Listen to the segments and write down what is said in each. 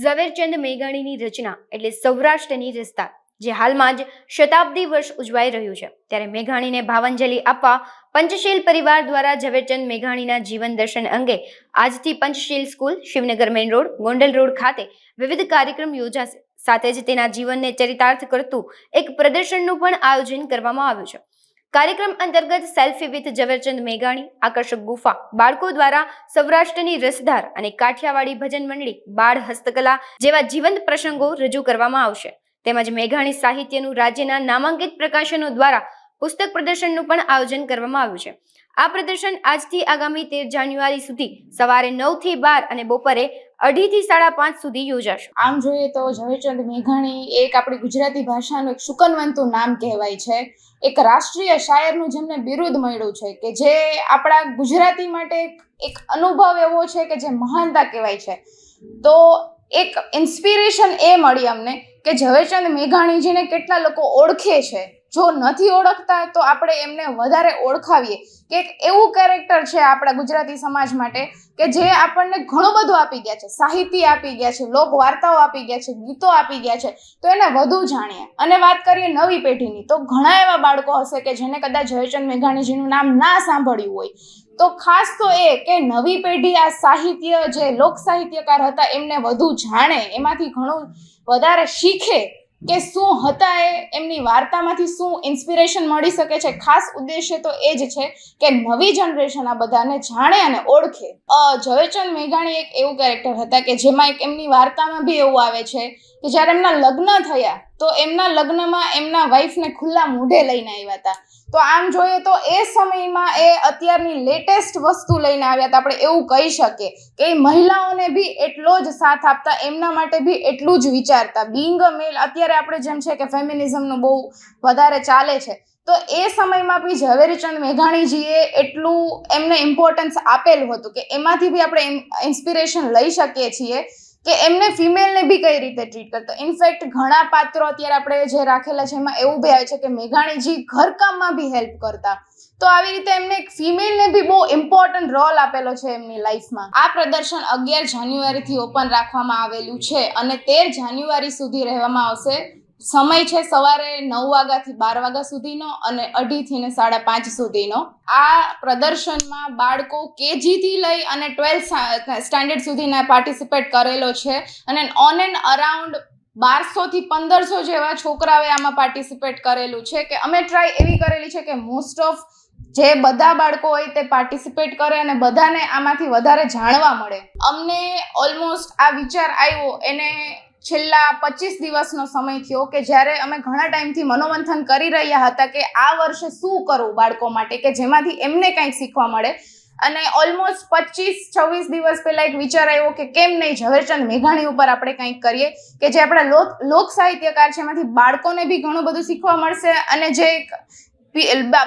ઝવેરચંદ મેઘાણીની રચના એટલે સૌરાષ્ટ્રની રસ્તા, જે હાલમાં જ શતાબ્દી વર્ષ ઉજવાઈ રહ્યું છે, ત્યારે મેઘાણીને ભાવાંજલિ આપવા પંચશીલ પરિવાર દ્વારા ઝવેરચંદ મેઘાણીના જીવન દર્શન અંગે આજથી પંચશીલ school, Shivnagar main road, Gondal road ખાતે વિવિધ કાર્યક્રમ યોજાશે. સાથે જ તેના જીવનને ચરિતાર્થ કરતું એક પ્રદર્શનનું પણ આયોજન કરવામાં આવ્યું છે. કાર્યક્રમ અંતર્ગત સેલ્ફી વિથ ઝવેરચંદ મેઘાણી, આકર્ષક ગુફા, બાળકો દ્વારા સૌરાષ્ટ્રની રસધાર અને કાઠિયાવાડી ભજન મંડળી, બાળ હસ્તકલા જેવા જીવંત પ્રસંગો રજૂ કરવામાં આવશે. તેમજ મેઘાણી સાહિત્યનું રાજ્યના નામાંકિત પ્રકાશનો દ્વારા પુસ્તક પ્રદર્શનનું પણ આયોજન કરવામાં આવ્યું છે. આ પ્રદર્શન આજથી આગામી 13 જાન્યુઆરી સુધી સવારે 9 થી 12 અને બપોરે 2:30 થી 5:30 સુધી યોજાશે. આમ જોઈએ તો ઝવેરચંદ મેઘાણી એક આપણી ગુજરાતી ભાષાનું એક શુકનવંતું નામ કહેવાય છે. એક રાષ્ટ્રીય શાયરનું જેમને બિરુદ મળ્યું છે કે જે આપણા ગુજરાતી માટે એક અનુભવ એવો છે કે જે મહાનતા કહેવાય છે. તો એક ઇન્સ્પિરેશન એ મળી અમને કે ઝવેરચંદ મેઘાણીજીને કેટલા લોકો ઓળખે છે. જો નથી ઓળખતા તો આપણે એમને વધારે ઓળખાવીએ કે એક એવું કેરેક્ટર છે આપણા ગુજરાતી સમાજ માટે કે જે આપણને ઘણું બધું આપી ગયા છે, સાહિત્ય આપી ગયા છે, લોક વાર્તાઓ આપી ગયા છે, ગીતો આપી ગયા છે. તો એને વધુ જાણીએ. અને વાત કરીએ નવી પેઢીની, તો ઘણા એવા બાળકો હશે કે જેને કદાચ ઝવેરચંદ મેઘાણીજીનું નામ ના સાંભળ્યું હોય. તો ખાસ તો એ કે નવી પેઢી આ સાહિત્ય, જે લોક સાહિત્યકાર હતા, એમને વધુ જાણે, એમાંથી ઘણું વધારે શીખે કે શું હતા એમની વાર્તામાંથી શું ઇન્સ્પિરેશન મળી શકે છે. ખાસ ઉદ્દેશ્ય તો એ જ છે કે નવી જનરેશન આ બધાને જાણે અને ઓળખે. ઝવેરચંદ મેઘાણી એક એવું કેરેક્ટર હતા કે જેમાં એક એમની વાર્તામાં બી એવું આવે છે કે જ્યારે એમના લગ્ન થયા તો એમના લગ્નમાં એમના વાઈફને ખુલ્લા મોઢે લઈને આવ્યા હતા. તો આમ જોઈએ તો એ સમયમાં એ અત્યારની લેટેસ્ટ વસ્તુ લઈને આવ્યા હતા. આપણે એવું કહી શકીએ કે એ મહિલાઓને બી એટલો જ સાથ આપતા, એમના માટે બી એટલું જ વિચારતા. બિંગ અ મેલ, અત્યારે આપણે જેમ છે કે ફેમિનિઝમનું બહુ વધારે ચાલે છે, તો એ સમયમાં બી ઝવેરચંદ મેઘાણીજીએ એટલું એમને ઇમ્પોર્ટન્સ આપેલું હતું કે એમાંથી બી આપણે ઇન્સ્પિરેશન લઈ શકીએ છીએ કે એમને ફિમેલને બી કઈ રીતે ટ્રીટ કરતા. ઇનફેક્ટ ઘણા પાત્રો અત્યારે આપણે જે રાખેલા છે એમાં એવું બી આવે છે કે મેઘાણીજી ઘરકામમાં બી હેલ્પ કરતા. તો આવી રીતે એમને એક ફિમેલને બી બહુ ઇમ્પોર્ટન્ટ રોલ આપેલો છે એમની લાઈફમાં. આ પ્રદર્શન 11 જાન્યુઆરીથી ઓપન રાખવામાં આવેલું છે અને 13 જાન્યુઆરી સુધી રહેવામાં આવશે. સમય છે સવારે 9 વાગ્યાથી 12 વાગ્યા સુધીનો અને 2:30 થી 5:30 સુધીનો. આ પ્રદર્શનમાં બાળકો કેજી થી લઈ અને 12th સ્ટાન્ડર્ડ સુધીના પાર્ટિસિપેટ કરેલો છે અને ઓન એન્ડ અરાઉન્ડ 1200 થી 1500 જેવા છોકરાઓએ આમાં પાર્ટિસિપેટ કરેલું છે. કે અમે ટ્રાય એવી કરેલી છે કે મોસ્ટ ઓફ જે બધા બાળકો હોય તે પાર્ટિસિપેટ કરે અને બધાને આમાંથી વધારે જાણવા મળે. અમને ઓલમોસ્ટ આ વિચાર આવ્યો એને છેલ્લા 25 દિવસનો સમય થયો કે જ્યારે અમે ઘણા ટાઈમથી મનોમંથન કરી રહ્યા હતા કે આ વર્ષે શું કરવું બાળકો માટે કે જેમાંથી એમને કંઈક શીખવા મળે. અને ઓલમોસ્ટ 25-26 દિવસ પહેલા એક વિચાર આવ્યો કે કેમ નહીં ઝવેરચંદ મેઘાણી ઉપર આપણે કંઈક કરીએ કે જે આપણા લોક સાહિત્યકાર છે એમાંથી બાળકોને બી ઘણું બધું શીખવા મળશે અને જે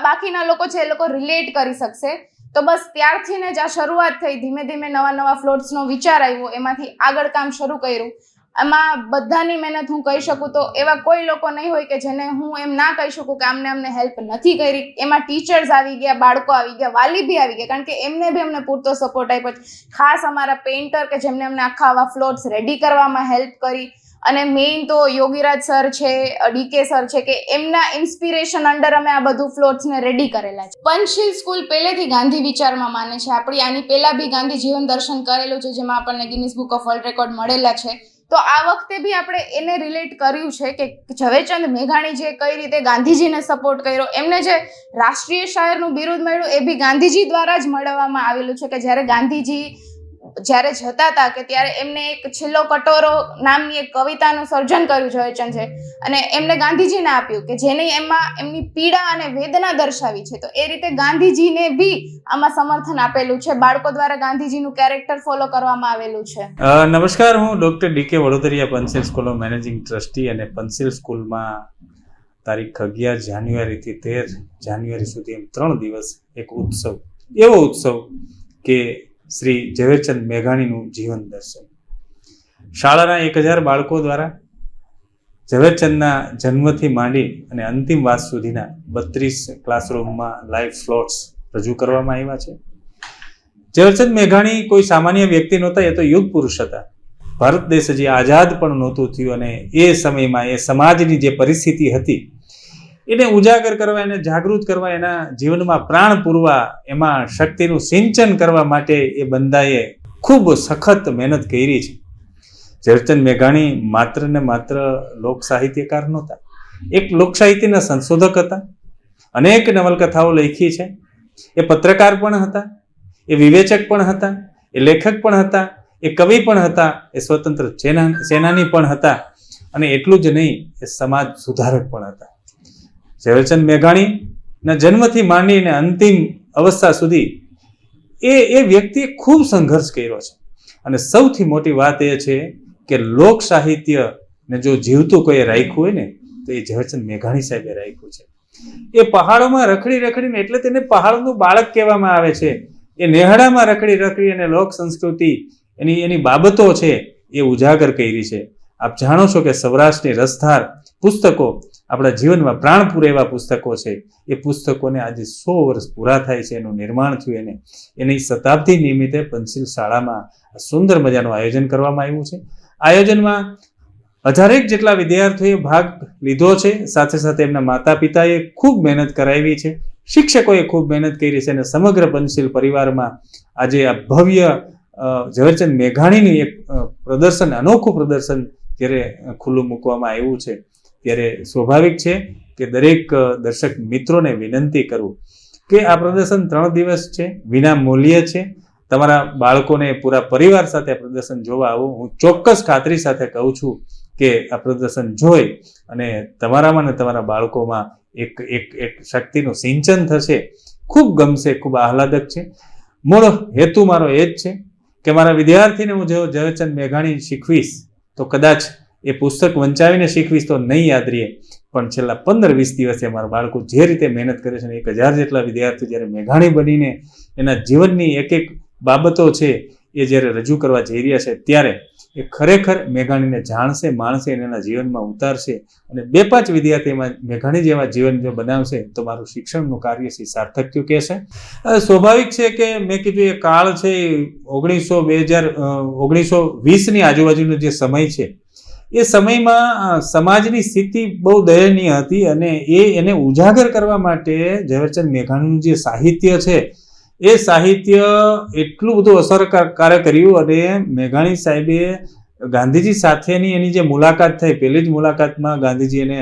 બાકીના લોકો છે એ લોકો રિલેટ કરી શકશે. તો બસ ત્યારથી ને જ આ શરૂઆત થઈ. ધીમે ધીમે નવા ફ્લોટ્સનો વિચાર આવ્યો, એમાંથી આગળ કામ શરૂ કર્યું. એમાં બધાની મહેનત હું કહી શકું તો એવા કોઈ લોકો નહીં હોય કે જેને હું એમ ના કહી શકું કે અમને હેલ્પ નથી કરી. એમાં ટીચર્સ આવી ગયા, બાળકો આવી ગયા, વાલી બી આવી ગયા, કારણ કે એમને બી અમને પૂરતો સપોર્ટ આપ્યો. ખાસ અમારા પેઇન્ટર કે જેમને અમને આખા આવા ફ્લોટ્સ રેડી કરવામાં હેલ્પ કરી. અને મેઇન તો યોગીરાજ સર છે, ડીકે સર છે કે એમના ઇન્સ્પિરેશન અંડર અમે આ બધું ફ્લોટ્સને રેડી કરેલા છે. પંચશીલ સ્કૂલ પહેલેથી ગાંધી વિચારમાં માને છે. આપણી આની પહેલાં બી ગાંધી જીવન દર્શન કરેલું છે જેમાં આપણને Guinness book of world record મળેલા છે. તો આ વખતે બી આપણે એને રિલેટ કર્યું છે કે ઝવેરચંદ મેઘાણીજીએ કઈ રીતે ગાંધીજીને સપોર્ટ કર્યો. એમને જે રાષ્ટ્રીય શાયરનું બિરુદ મળ્યું એ બી ગાંધીજી દ્વારા જ મળવામાં આવેલું છે કે જ્યારે ગાંધીજી જ્યારે જતા હતા કે ત્યારે એમને એક છેલ્લો કટોરો નામની એક કવિતાનું સર્જન કર્યું ઝવેરચંદ છે અને એમને ગાંધીજીને આપ્યું કે જેને એમાં એમની પીડા અને વેદના દર્શાવી છે. તો એ રીતે ગાંધીજીને બી આમાં સમર્થન આપેલું છે. બાળકો દ્વારા ગાંધીજીનું કેરેક્ટર ફોલો કરવામાં આવેલું છે. નમસ્કાર, હું ડૉક્ટર ડીકે વડોદરિયા, પંચશીલ સ્કૂલનો મેનેજિંગ ટ્રસ્ટી અને પંચશીલ સ્કૂલમાં તારીખ 11 જાન્યુઆરીથી 13 જાન્યુઆરી સુધી એમ 3 દિવસ એક ઉત્સવ, એવો ઉત્સવ કે શ્રી ઝવેરચંદ મેઘાણીનું જીવન દર્શન. શાળાના 1000 બાળકો દ્વારા ઝવેરચંદના જન્મથી માંડી અને અંતિમ વાત સુધીના 32 ક્લાસરૂમમાં લાઈવ ફ્લોટ્સ રજૂ કરવામાં આવ્યા છે. ઝવેરચંદ મેઘાણી કોઈ સામાન્ય વ્યક્તિ નહોતા, એ તો યુગ પુરુષ હતા. ભારત દેશ હજી આઝાદ પણ નહોતું થયું અને એ સમયમાં એ સમાજની જે પરિસ્થિતિ હતી એને ઉજાગર કરવા, એને જાગૃત કરવા, એના જીવનમાં પ્રાણ પૂરવા, એમાં શક્તિનું સિંચન કરવા માટે એ બંદાએ ખૂબ સખત મહેનત કરી છે. ઝવેરચંદ મેઘાણી માત્ર ને માત્ર લોક સાહિત્યકાર નહોતા, એક લોક સાહિત્યના સંશોધક હતા. અનેક નવલકથાઓ લખી છે. એ પત્રકાર પણ હતા, એ વિવેચક પણ હતા, એ લેખક પણ હતા, એ કવિ પણ હતા, એ સ્વતંત્ર સેનાની પણ હતા અને એટલું જ નહીં, એ સમાજ સુધારક પણ હતા. ઝવેરચંદ મેઘાણીના જન્મથી માંડીને અંતિમ અવસ્થા સુધી એ વ્યક્તિએ ખૂબ સંઘર્ષ કર્યો છે. અને સૌથી મોટી વાત એ છે કે લોક સાહિત્યને જો જીવતું કોઈએ રાખ્યું હોય ને તો એ ઝવેરચંદ મેઘાણી સાહેબે રાખ્યું છે. એ પહાડોમાં રખડીને, એટલે તેને પહાડનું બાળક કહેવામાં આવે છે. એ નેહડામાં રખડી અને લોક સંસ્કૃતિ એની બાબતો છે એ ઉજાગર કરી છે. આપ જાણો છો કે સૌરાષ્ટ્રની રસધાર પુસ્તકો આપણા જીવનમાં પ્રાણ પૂરે એવા પુસ્તકો છે. એ પુસ્તકોને આજે 100 વર્ષ પૂરા થાય છે, એનું નિર્માણ થયું. એની શતાબ્દી નિમિત્તે પંચશીલ શાળામાં સુંદર મજાનું આયોજન કરવામાં આવ્યું છે. આયોજનમાં 1000 જેટલા વિદ્યાર્થીઓએ ભાગ લીધો છે. સાથે સાથે એમના માતા પિતાએ ખૂબ મહેનત કરાવી છે, શિક્ષકોએ ખૂબ મહેનત કરી છે અને સમગ્ર પંચશીલ પરિવારમાં આજે આ ભવ્ય ઝવેરચંદ મેઘાણીનું એક પ્રદર્શન, અનોખું પ્રદર્શન જ્યારે ખુલ્લું મૂકવામાં આવ્યું છે ત્યારે સ્વાભાવિક છે કે દરેક દર્શક મિત્રોને વિનંતી કરું કે આ પ્રદર્શન 3 દિવસ છે, વિના મૂલ્યે છે. તમારા બાળકોને પૂરા પરિવાર સાથે આ પ્રદર્શન જોવા આવો. હું ચોક્કસ ખાતરી સાથે કહું છું કે આ પ્રદર્શન જોઈ અને તમારામાં ને તમારા બાળકોમાં એક શક્તિનું સિંચન થશે. ખૂબ ગમશે, ખૂબ આહલાદક છે. મૂળ હેતુ મારો એ જ છે કે મારા વિદ્યાર્થીને હું જો ઝવેરચંદ મેઘાણી શીખવીશ તો કદાચ એ પુસ્તક વંચાવીને શીખવીશ તો નહીં યાદ રહે, પણ છેલ્લા 15-20 દિવસે મારા બાળકો જે રીતે મહેનત કરે છે, 1000 જેટલા વિદ્યાર્થીઓ જ્યારે મેઘાણી બનીને એના જીવનની એક બાબતો છે એ જ્યારે રજૂ કરવા જઈ રહ્યા છે ત્યારે એ ખરેખર મેઘાણીને જાણશે, માણશે અને એના જીવનમાં ઉતારશે. અને 2-5 વિદ્યાર્થીમાં મેઘાણી જેવા જીવન જો બનાવશે તો મારું શિક્ષણનું કાર્ય છે સાર્થક થયું કહેશે. સ્વાભાવિક છે કે મેં કીધું એ કાળ છે 1920ની આજુબાજુનો જે સમય છે એ સમયમાં સમાજની સ્થિતિ બહુ દયનીય હતી અને એને ઉજાગર કરવા માટે ઝવેરચંદ મેઘાણીનું જે સાહિત્ય છે એ સાહિત્ય એટલું બધું અસરકારક કર્યું. અને મેઘાણી સાહેબે ગાંધીજી સાથેની એની જે મુલાકાત થઈ, પહેલી જ મુલાકાતમાં ગાંધીજી ને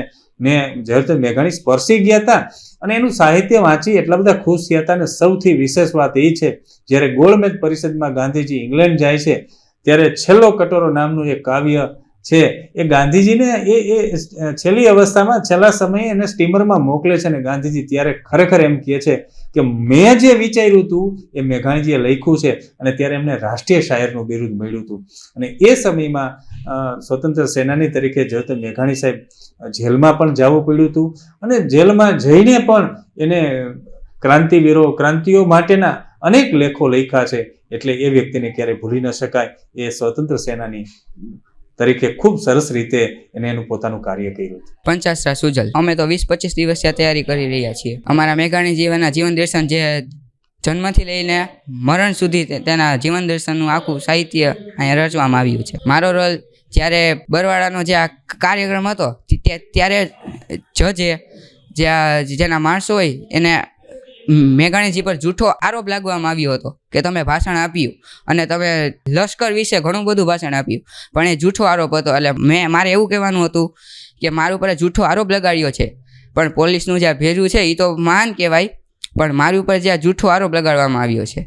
ઝવેરચંદ મેઘાણી સ્પર્શી ગયા હતા અને એનું સાહિત્ય વાંચી એટલા બધા ખુશ થયા હતા. અને સૌથી વિશેષ વાત એ છે જ્યારે ગોળમેજ પરિષદમાં ગાંધીજી ઇંગ્લેન્ડ જાય છે ત્યારે છેલ્લો કટોરો નામનું એક કાવ્ય છે એ ગાંધીજીને એ છેલ્લી અવસ્થામાં, છેલ્લા સમયે એને સ્ટીમરમાં મોકલે છે અને ગાંધીજી ત્યારે ખરેખર એમ કહે છે કે મેં જે વિચાર્યું હતું એ મેઘાણીજીએ લખ્યું છે. અને ત્યારે એમને રાષ્ટ્રીય શાયરનું બિરુદ મળ્યું હતું. અને એ સમયમાં સ્વતંત્ર સેનાની તરીકે ઝવેરચંદ મેઘાણી સાહેબ જેલમાં પણ જવું પડ્યું હતું અને જેલમાં જઈને પણ એને ક્રાંતિઓ માટેના અનેક લેખો લખ્યા છે. એટલે એ વ્યક્તિને ક્યારેય ભૂલી ન શકાય. એ સ્વતંત્ર સેનાની તરીકે ખૂબ સરસ રીતે એનું પોતાનું કાર્ય કર્યું. પંચાસરા સુજલ અમે તો 20-25 દિવસ તૈયારી કરી રહ્યા છીએ. અમારા મેઘાણી જીવન દર્શન જે જન્મથી લઈને મરણ સુધી તેના જીવન દર્શનનું આખું સાહિત્ય અહીંયા રચવામાં આવ્યું છે. મારો રોલ જ્યારે બરવાડાનો જે આ કાર્યક્રમ હતો ત્યારે જજે જેના માણસો હોય એને મેઘાણીજી પર જૂઠો આરોપ લાગવામાં આવ્યો હતો કે તમે ભાષણ આપ્યું અને તમે લશ્કર વિશે ઘણું બધું ભાષણ આપ્યું, પણ એ જૂઠો આરોપ હતો. એટલે મારે એવું કહેવાનું હતું કે મારા ઉપર જૂઠો આરોપ લગાડ્યો છે, પણ પોલીસનું જે ભેજું છે એ તો મહાન કહેવાય, પણ મારી ઉપર જે જૂઠો આરોપ લગાડવામાં આવ્યો છે